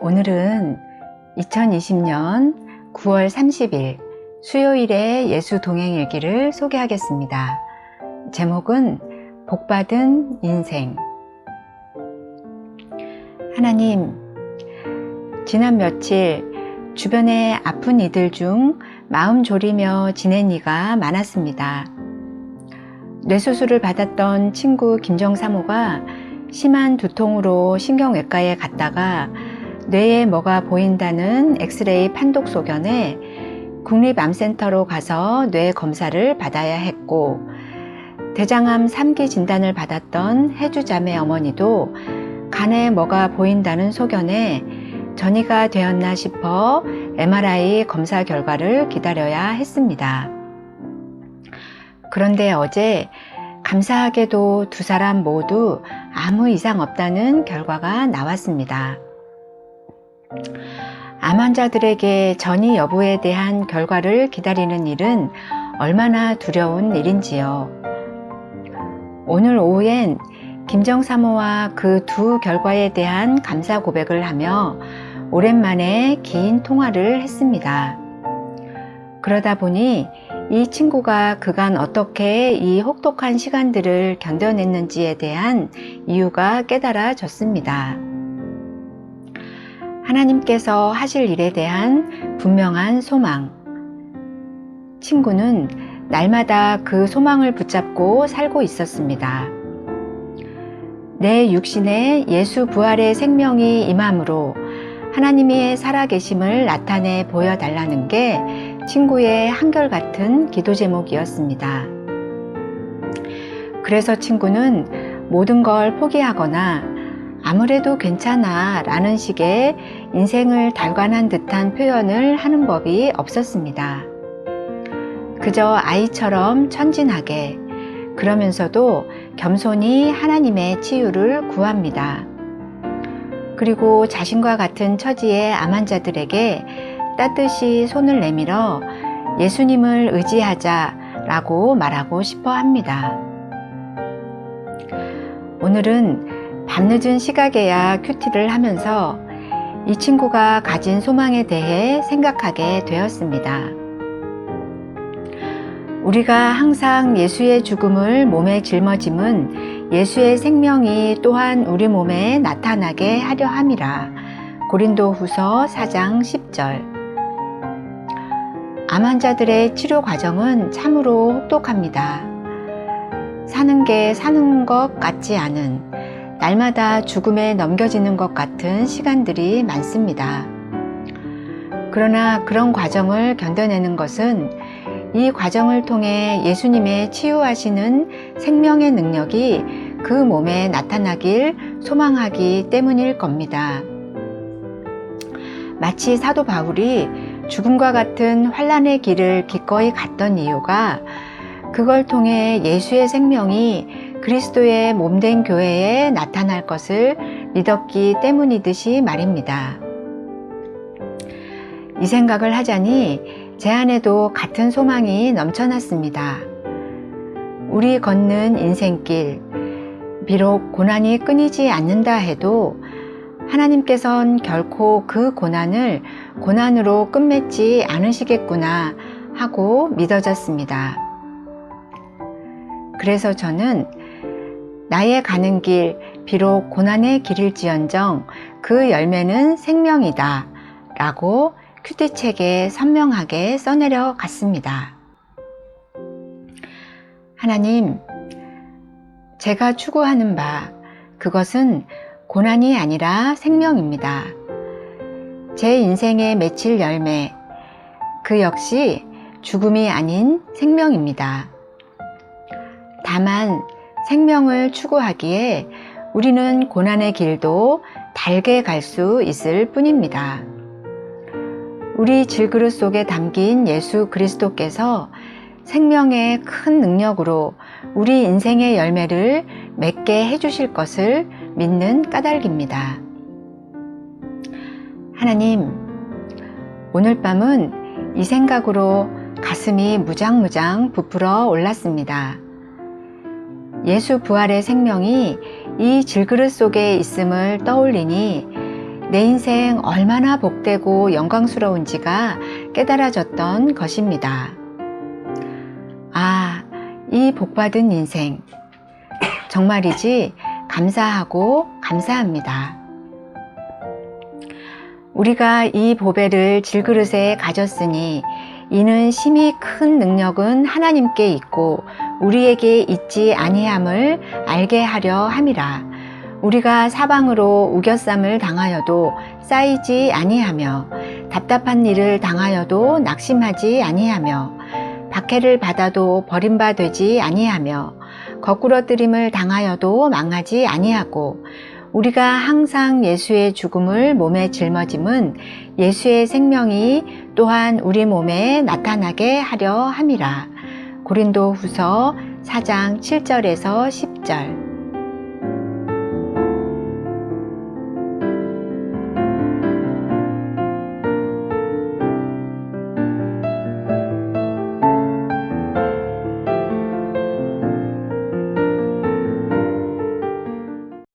오늘은 2020년 9월 30일 수요일의 예수 동행일기를 소개하겠습니다. 제목은 복받은 인생. 하나님, 지난 며칠 주변에 아픈 이들 중 마음 졸이며 지낸 이가 많았습니다. 뇌수술을 받았던 친구 김정사모가 심한 두통으로 신경외과에 갔다가 뇌에 뭐가 보인다는 엑스레이 판독 소견에 국립암센터로 가서 뇌 검사를 받아야 했고, 대장암 3기 진단을 받았던 해주자매 어머니도 간에 뭐가 보인다는 소견에 전이가 되었나 싶어 MRI 검사 결과를 기다려야 했습니다. 그런데 어제 감사하게도 두 사람 모두 아무 이상 없다는 결과가 나왔습니다. 암 환자들에게 전이 여부에 대한 결과를 기다리는 일은 얼마나 두려운 일인지요. 오늘 오후엔 김정사모와 그 두 결과에 대한 감사 고백을 하며 오랜만에 긴 통화를 했습니다. 그러다 보니 이 친구가 그간 어떻게 이 혹독한 시간들을 견뎌냈는지에 대한 이유가 깨달아졌습니다. 하나님께서 하실 일에 대한 분명한 소망. 친구는 날마다 그 소망을 붙잡고 살고 있었습니다. 내 육신에 예수 부활의 생명이 임함으로 하나님의 살아계심을 나타내 보여달라는 게 친구의 한결같은 기도 제목이었습니다. 그래서 친구는 모든 걸 포기하거나 아무래도 괜찮아 라는 식의 인생을 달관한 듯한 표현을 하는 법이 없었습니다. 그저 아이처럼 천진하게, 그러면서도 겸손히 하나님의 치유를 구합니다. 그리고 자신과 같은 처지의 암 환자들에게 따뜻이 손을 내밀어 예수님을 의지하자 라고 말하고 싶어 합니다. 오늘은 밤늦은 시각에야 큐티를 하면서 이 친구가 가진 소망에 대해 생각하게 되었습니다. 우리가 항상 예수의 죽음을 몸에 짊어짐은 예수의 생명이 또한 우리 몸에 나타나게 하려 함이라. 고린도후서 4장 10절. 암 환자들의 치료 과정은 참으로 혹독합니다. 사는 게 사는 것 같지 않은, 날마다 죽음에 넘겨지는 것 같은 시간들이 많습니다. 그러나 그런 과정을 견뎌내는 것은 이 과정을 통해 예수님의 치유하시는 생명의 능력이 그 몸에 나타나길 소망하기 때문일 겁니다. 마치 사도 바울이 죽음과 같은 환난의 길을 기꺼이 갔던 이유가 그걸 통해 예수의 생명이 그리스도의 몸된 교회에 나타날 것을 믿었기 때문이듯이 말입니다. 이 생각을 하자니 제 안에도 같은 소망이 넘쳐났습니다. 우리 걷는 인생길, 비록 고난이 끊이지 않는다 해도 하나님께선 결코 그 고난을 고난으로 끝맺지 않으시겠구나 하고 믿어졌습니다. 그래서 저는 나의 가는 길, 비록 고난의 길일지언정 그 열매는 생명이다 라고 큐티책에 선명하게 써내려 갔습니다. 하나님, 제가 추구하는 바, 그것은 고난이 아니라 생명입니다. 제 인생에 맺힐 열매, 그 역시 죽음이 아닌 생명입니다. 다만 생명을 추구하기에 우리는 고난의 길도 달게 갈 수 있을 뿐입니다. 우리 질그릇 속에 담긴 예수 그리스도께서 생명의 큰 능력으로 우리 인생의 열매를 맺게 해주실 것을 믿는 까닭입니다. 하나님, 오늘 밤은 이 생각으로 가슴이 무장무장 부풀어 올랐습니다. 예수 부활의 생명이 이 질그릇 속에 있음을 떠올리니 내 인생 얼마나 복되고 영광스러운지가 깨달아졌던 것입니다. 아, 이 복받은 인생. 정말이지 감사하고 감사합니다. 우리가 이 보배를 질그릇에 가졌으니 이는 심히 큰 능력은 하나님께 있고 우리에게 있지 아니함을 알게 하려 함이라. 우리가 사방으로 우겨쌈을 당하여도 쌓이지 아니하며 답답한 일을 당하여도 낙심하지 아니하며 박해를 받아도 버림받지 아니하며 거꾸러뜨림을 당하여도 망하지 아니하고 우리가 항상 예수의 죽음을 몸에 짊어짐은 예수의 생명이 또한 우리 몸에 나타나게 하려 함이라. 고린도후서 4장 7절에서 10절.